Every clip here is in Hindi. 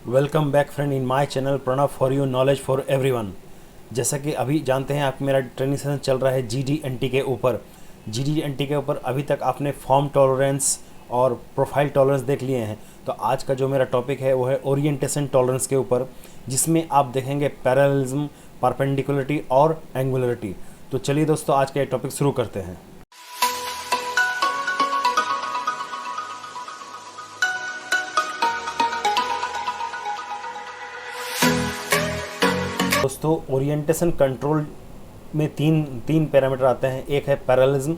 Welcome back friend in my channel Pranav for you knowledge for everyone. जैसा कि अभी जानते हैं आप, मेरा ट्रेनिंग सेशन चल रहा है जीडीएनटी के ऊपर। जीडीएनटी के ऊपर अभी तक आपने फॉर्म टॉलरेंस और प्रोफाइल टॉलरेंस देख लिए हैं। तो आज का जो मेरा टॉपिक है वो है ओरिएंटेशन टॉलरेंस के ऊपर, जिसमें आप देखेंगे पैरेललिज्म, परपेंडिकुलरिटी और एंगुलरिटी। तो चलिए दोस्तों, आज का ये टॉपिक शुरू करते हैं। दोस्तों, ओरिएंटेशन कंट्रोल में तीन पैरामीटर आते हैं। एक है पैरेललिज्म,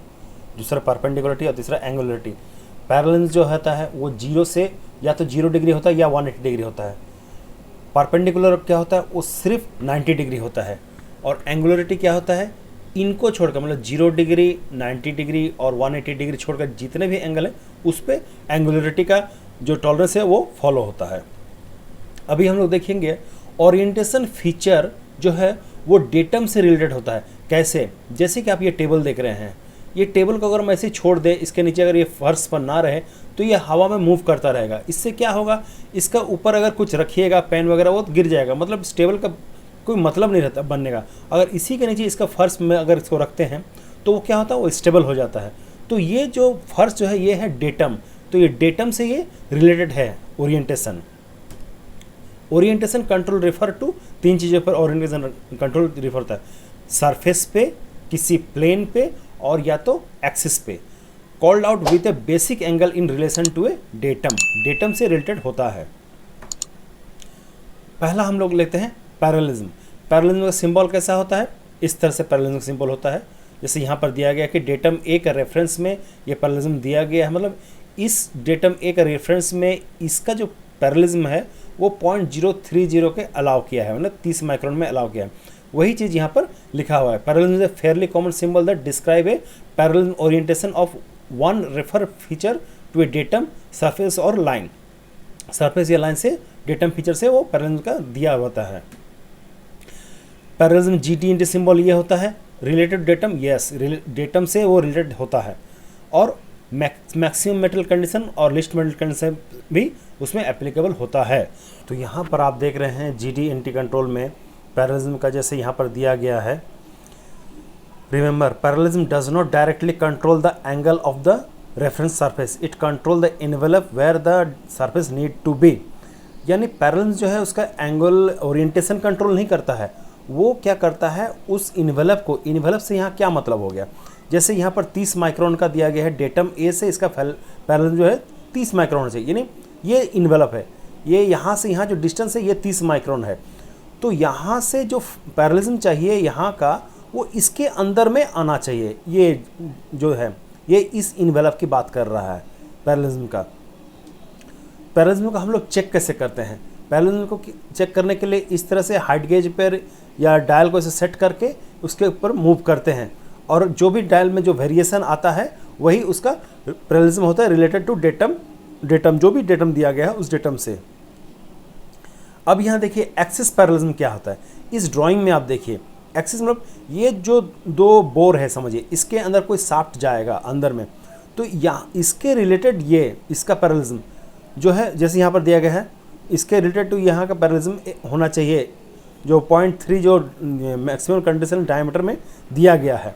दूसरा परपेंडिकुलरिटी और तीसरा एंगुलरिटी। पैरेललिज्म जो होता है वो जीरो से या तो 0 डिग्री होता है या 180 डिग्री होता है। परपेंडिकुलर क्या होता है, वो सिर्फ 90 डिग्री होता है। और एंगुलरिटी क्या होता है, इनको छोड़कर मतलब 0 डिग्री, 90 डिग्री और 180 डिग्री छोड़कर जितने भी एंगल है उस पर एंगुलरिटी का जो टॉलरेंस है वो फॉलो होता है। अभी हम लोग देखेंगे ओरिएंटेशन फीचर जो है वो डेटम से रिलेटेड होता है। कैसे? जैसे कि आप ये टेबल देख रहे हैं, ये टेबल को अगर हम ऐसे छोड़ दें, इसके नीचे अगर ये फर्श पर ना रहे तो ये हवा में मूव करता रहेगा। इससे क्या होगा, इसका ऊपर अगर कुछ रखिएगा पेन वगैरह वो तो गिर जाएगा, मतलब इस टेबल का कोई मतलब नहीं रहता बनने का। अगर इसी के नीचे इसका फर्श में अगर इसको रखते हैं तो वो क्या होता है, वो स्टेबल हो जाता है। तो ये जो फर्श जो है ये है डेटम। तो ये डेटम से ये रिलेटेड है orientation. Orientation control refer to तीन चीज़ों पर ओरिएंटेशन कंट्रोल रेफर होता है। सरफेस पे, किसी प्लेन पे और या तो एक्सिस पे, called out with a basic angle in relation to a datum. Datum से रिलेटेड होता है। पहला हम लोग लेते हैं पैरेललिज्म। पैरेललिज्म का सिंबल कैसा होता है, इस तरह से पैरेललिज्म का सिंबल होता है। जैसे यहाँ पर दिया गया कि डेटम ए का रेफरेंस में ये पैरेललिज्म दिया गया है, मतलब इस डेटम ए का रेफरेंस में इसका जो पैरेललिज्म है वो 0.030 के अलाउ किया है, मतलब 30 माइक्रोन में अलाउ किया है। वही चीज़ यहाँ पर लिखा हुआ है। Parallelism is a fairly common symbol that describe a parallel orientation of one refer feature to a datum surface और लाइन। सरफेस या लाइन से डेटम फीचर से वो पैरेललिज्म का दिया होता है। पैरेललिज्म जीडीएनटी सिंबल ये होता है रिलेटेड डेटम, यस डेटम से वो रिलेटेड होता है। और मैक्सिमम मेटल कंडीशन और लिस्ट मेटल कंडीशन भी उसमें एप्लीकेबल होता है। तो यहाँ पर आप देख रहे हैं जीडीएनटी कंट्रोल में पैरेललिज्म का जैसे यहाँ पर दिया गया है। Remember, parallelism does not directly control the angle of the reference surface, it control the envelope where the surface need to be. यानी पैरेललिज्म जो है उसका एंगल ओरिएंटेशन कंट्रोल नहीं करता है, वो क्या करता है उस इन्वेलप को। इन्वेलप से यहाँ क्या मतलब हो गया, जैसे यहाँ पर 30 माइक्रोन का दिया गया है डेटम ए से, इसका पैरेललिज्म जो है 30 माइक्रोन से, यानी ये इन्वेलप है, ये यहाँ से यहाँ जो डिस्टेंस है ये 30 माइक्रोन है। तो यहाँ से जो पैरेललिज्म चाहिए यहाँ का, वो इसके अंदर में आना चाहिए। ये जो है ये इस इन्वेलप की बात कर रहा है पैरेललिज्म का। पैरेललिज्म को हम लोग चेक कैसे करते हैं, पैरेललिज्म को चेक करने के लिए इस तरह से हाइट गेज पर या डायल को ऐसे सेट करके उसके ऊपर मूव करते हैं, और जो भी डायल में जो वेरिएशन आता है वही उसका पैरेललिज्म होता है रिलेटेड टू डेटम जो भी डेटम दिया गया है उस डेटम से। अब यहाँ देखिए एक्सिस पैरेललिज्म क्या होता है। इस ड्राइंग में आप देखिए एक्सिस मतलब ये जो दो बोर है समझिए, इसके अंदर कोई शाफ्ट जाएगा अंदर में, तो यहाँ इसके रिलेटेड ये इसका पैरेललिज्म जो है जैसे यहाँ पर दिया गया है, इसके रिलेटेड टू यहाँ का पैरेललिज्म होना चाहिए जो 0.3 जो मैक्सिमम कंडीशन डायमीटर में दिया गया है।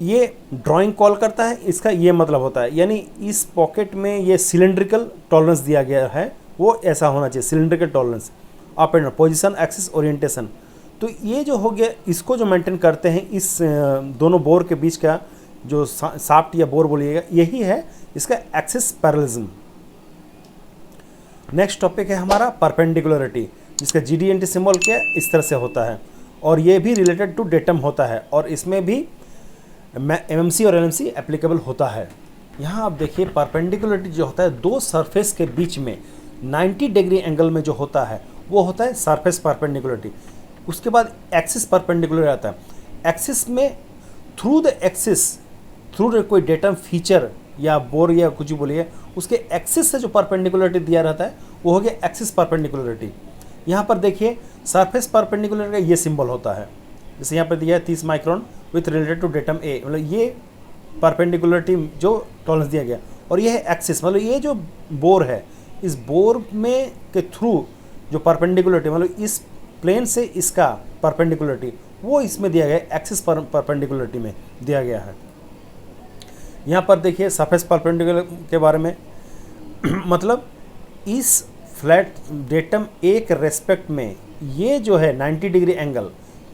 ये ड्राइंग कॉल करता है, इसका ये मतलब होता है, यानी इस पॉकेट में ये सिलेंड्रिकल टॉलरेंस दिया गया है, वो ऐसा होना चाहिए cylindrical tolerance. Up and position, axis, orientation. तो ये जो हो गया, इसको जो मेंटेन करते हैं इस दोनों बोर के बीच का जो शाफ्ट या बोर बोलिएगा, यही है इसका एक्सिस पैरेललिज्म। नेक्स्ट टॉपिक है हमारा परपेंडिकुलरिटी, जिसका जीडीएनटी सिंबल क्या इस तरह से होता है, और ये भी रिलेटेड टू डेटम होता है, और इसमें भी एमएमसी और एलएमसी एप्लीकेबल होता है। यहाँ आप देखिए परपेंडिकुलरिटी जो होता है दो सरफेस के बीच में 90 डिग्री एंगल में जो होता है वो होता है सरफेस परपेंडिकुलरिटी। उसके बाद एक्सिस परपेंडिकुलर आता है। एक्सिस में थ्रू द एक्सिस, थ्रू कोई डेटम फीचर या बोर या कुछ भी बोलिए, उसके एक्सिस से जो परपेंडिकुलरिटी दिया रहता है वो हो गया एक्सिस परपेंडिकुलरिटी। यहाँ पर देखिए सरफेस परपेंडिकुलर का ये सिंबल होता है, जैसे यहाँ पर दिया है 30 micron with related to datum A, मतलब ये परपेंडिकुलरिटी जो टॉलरेंस दिया गया, और ये है एक्सिस, मतलब ये जो बोर है इस बोर में के थ्रू जो परपेंडिकुलरिटी, मतलब इस प्लेन से इसका परपेंडिकुलरिटी, वो इसमें दिया गया है, एक्सिस परपेंडिकुलरिटी में दिया गया है। यहाँ पर देखिए सरफेस परपेंडिकुलर के बारे में मतलब इस फ्लैट डेटम ए के रेस्पेक्ट में ये जो है 90 डिग्री एंगल,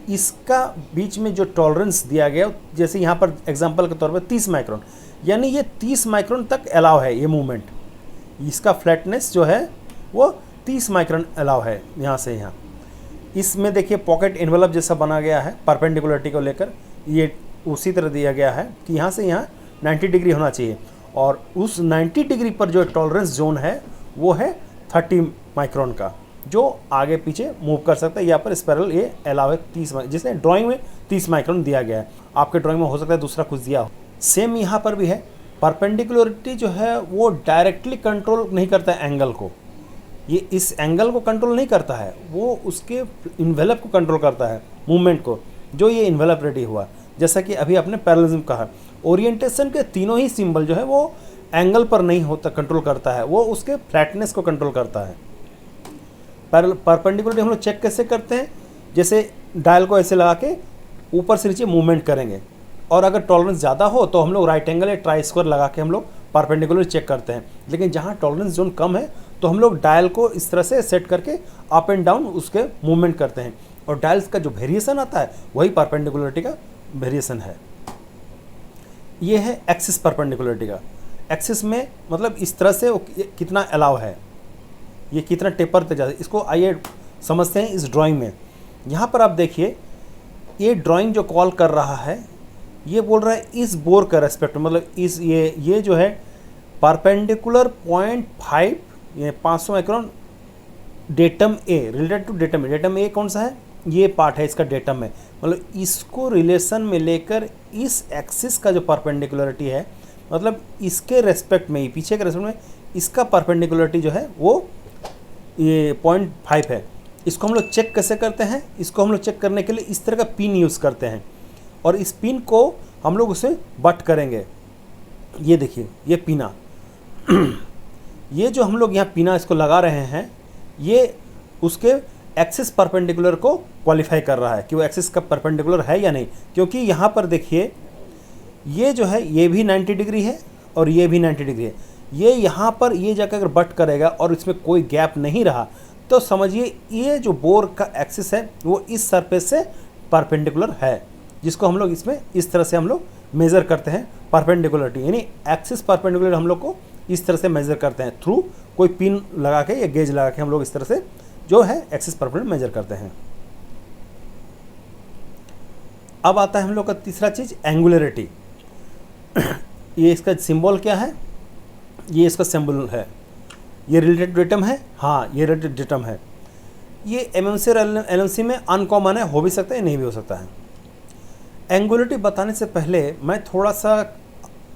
इसका बीच में जो टॉलरेंस दिया गया, जैसे यहाँ पर एग्जांपल के तौर पर 30 माइक्रोन, यानी ये 30 माइक्रोन तक अलाउ है ये मूवमेंट, इसका फ्लैटनेस जो है वो 30 माइक्रोन अलाउ है यहाँ से यहाँ। इसमें देखिए पॉकेट एनवलप जैसा बना गया है परपेंडिकुलरिटी को लेकर, ये उसी तरह दिया गया है कि यहाँ से यहाँ 90 डिग्री होना चाहिए, और उस 90 डिग्री पर जो टॉलरेंस जोन है वो है 30 माइक्रोन का, जो आगे पीछे मूव कर सकता है। यहाँ पर स्पाइरल ये अलाउ है 30, जिसने ड्राइंग में 30 माइक्रोन दिया गया है, आपके ड्राइंग में हो सकता है दूसरा कुछ दिया हो। सेम यहाँ पर भी है, परपेंडिकुलरिटी जो है वो डायरेक्टली कंट्रोल नहीं करता है एंगल को, ये इस एंगल को कंट्रोल नहीं करता है, वो उसके इन्वेलप को कंट्रोल करता है, मूवमेंट को, जो ये इन्वेलप रेडी हुआ। जैसा कि अभी आपने पैरेललिज्म कहा, ओरिएंटेशन के तीनों ही सिंबल जो है वो एंगल पर नहीं होता, कंट्रोल करता है, वो उसके फ्लैटनेस को कंट्रोल करता है। परपेंडिकुलरिटी हम लोग चेक कैसे करते हैं, जैसे डायल को ऐसे लगा के ऊपर से नीचे मूवमेंट करेंगे, और अगर टॉलरेंस ज़्यादा हो तो हम लोग राइट एंगल या ट्राई स्क्वायर लगा के हम लोग परपेंडिकुलर चेक करते हैं। लेकिन जहाँ टॉलरेंस जोन कम है तो हम लोग डायल को इस तरह से सेट करके अप एंड डाउन उसके मूवमेंट करते हैं, और डायल्स का जो वेरिएशन आता है वही परपेंडिकुलरिटी का वेरिएशन है। ये है एक्सिस परपेंडिकुलरिटी का। एक्सिस में मतलब इस तरह से कितना अलाउ है, ये कितना टेपर तक जाता है, इसको आइए समझते हैं इस ड्राइंग में। यहाँ पर आप देखिए ये ड्राइंग जो कॉल कर रहा है ये बोल रहा है इस बोर का रेस्पेक्ट, मतलब इस ये जो है परपेंडिकुलर 0.5 ये 500 micron datum A related to datum A. Datum A कौन सा है, ये पार्ट है इसका डेटम में, मतलब इसको रिलेशन में लेकर इस एक्सिस का जो परपेंडिकुलरिटी है, मतलब इसके रेस्पेक्ट में ही, पीछे के रेस्पेक्ट में इसका परपेंडिकुलरिटी जो है वो ये 0.5 है। इसको हम लोग चेक कैसे करते हैं, इसको हम लोग चेक करने के लिए इस तरह का पिन यूज़ करते हैं, और इस पिन को हम लोग उसे बट करेंगे। ये देखिए ये पिना ये जो हम लोग यहाँ पिना इसको लगा रहे हैं, ये उसके एक्सिस परपेंडिकुलर को क्वालिफाई कर रहा है कि वो एक्सिस का परपेंडिकुलर है या नहीं, क्योंकि यहाँ पर देखिए ये जो है ये भी 90 डिग्री है और ये भी 90 डिग्री है। ये यहाँ पर ये जाकर अगर बट करेगा और इसमें कोई गैप नहीं रहा तो समझिए ये जो बोर का एक्सिस है वो इस सरफेस से परपेंडिकुलर है, जिसको हम लोग इसमें इस तरह से हम लोग मेज़र करते हैं परपेंडिकुलरिटी, यानी एक्सिस परपेंडिकुलर हम लोग को इस तरह से मेज़र करते हैं थ्रू कोई पिन लगा के या गेज लगा के हम लोग इस तरह से जो है एक्सिस परपेंडिकुलर मेजर करते हैं। अब आता है हम लोग का तीसरा चीज़ एंगुलरिटी। ये इसका सिंबल क्या है, ये इसका सिंबल है, ये रिलेटेड डेटम है, हाँ ये रिलेटेड डेटम है। ये एमएमसी और एलएमसी में अनकॉमन है, हो भी सकता है नहीं भी हो सकता है। एंगुलरिटी बताने से पहले मैं थोड़ा सा,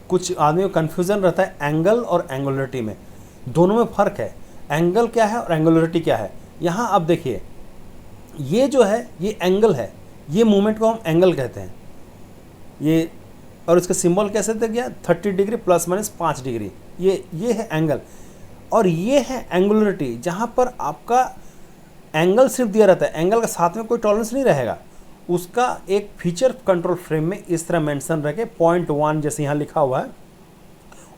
कुछ आदमियों को कन्फ्यूज़न रहता है एंगल और एंगुलरिटी में, दोनों में फ़र्क है। एंगल क्या है और एंगुलरिटी क्या है। यहाँ आप देखिए ये जो है ये एंगल है, ये मूवमेंट को हम एंगल कहते हैं ये, और इसका सिंबल कैसे दे गया 30 डिग्री प्लस माइनस 5 डिग्री, ये है एंगल। और ये है एंगुलरिटी जहाँ पर आपका एंगल सिर्फ दिया रहता है, एंगल का साथ में कोई टॉलरेंस नहीं रहेगा, उसका एक फीचर कंट्रोल फ्रेम में इस तरह मेंशन रह के 0.1 जैसे यहाँ लिखा हुआ है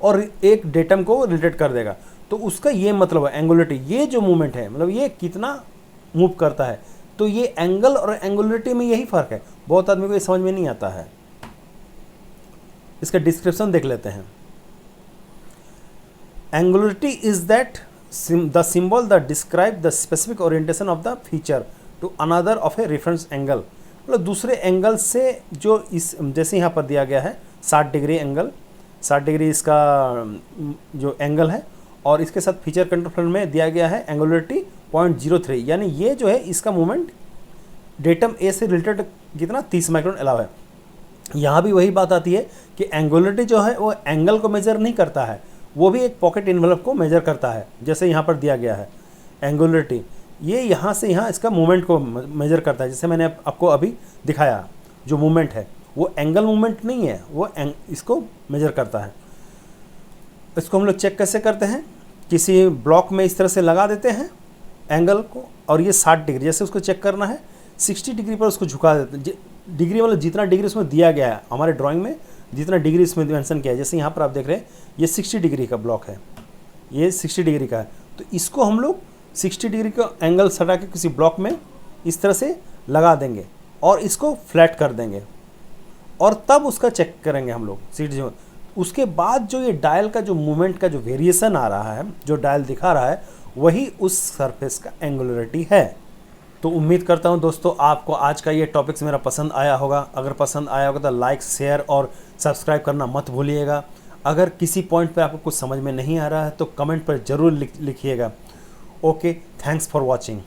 और एक डेटम को रिलेट कर देगा, तो उसका ये मतलब है एंगुलरिटी। ये जो मूवमेंट है मतलब ये कितना मूव करता है, तो ये एंगल और एंगुलरिटी में यही फ़र्क है। बहुत आदमी को ये समझ में नहीं आता है। इसका डिस्क्रिप्शन देख लेते हैं। Angularity is that the symbol that describe the specific orientation of the feature to another of a reference angle, मतलब दूसरे एंगल से जो इस, जैसे यहाँ पर दिया गया है 60 डिग्री एंगल, 60 डिग्री इसका जो एंगल है, और इसके साथ फीचर कंट्रोल फ्रेम में दिया गया है एंगुलरिटी 0.03, यानी ये जो है इसका मूवमेंट डेटम ए से रिलेटेड कितना 30 माइक्रोन अलाव है। यहाँ भी वही बात आती है कि एंगुलरिटी जो है वो एंगल को मेजर नहीं करता है, वो भी एक पॉकेट इन्वेलप को मेजर करता है, जैसे यहाँ पर दिया गया है एंगुलरिटी, ये यहाँ से यहाँ इसका मूवमेंट को मेजर करता है। जैसे मैंने आपको अभी दिखाया जो मूवमेंट है वो एंगल मूवमेंट नहीं है, वो इसको मेजर करता है। इसको हम लोग चेक कैसे करते हैं, किसी ब्लॉक में इस तरह से लगा देते हैं एंगल को, और ये 60 डिग्री, जैसे उसको चेक करना है 60 डिग्री पर उसको झुका देते हैं। डिग्री मतलब जितना डिग्री उसमें दिया गया है हमारे ड्राइंग में, जितना डिग्री इसमें मेंशन किया है, जैसे यहाँ पर आप देख रहे हैं ये 60 डिग्री का ब्लॉक है, ये 60 डिग्री का है, तो इसको हम लोग 60 डिग्री का एंगल सटा के किसी ब्लॉक में इस तरह से लगा देंगे और इसको फ्लैट कर देंगे, और तब उसका चेक करेंगे हम लोग 60। उसके बाद जो ये डायल का जो मूवमेंट का जो वेरिएशन आ रहा है, जो डायल दिखा रहा है, वही उस सरफेस का एंगुलरिटी है। तो उम्मीद करता हूँ दोस्तों आपको आज का ये टॉपिक्स मेरा पसंद आया होगा। अगर पसंद आया होगा तो लाइक, शेयर और सब्सक्राइब करना मत भूलिएगा। अगर किसी पॉइंट पे आपको कुछ समझ में नहीं आ रहा है तो कमेंट पर ज़रूर लिखिएगा। Okay, thanks for watching.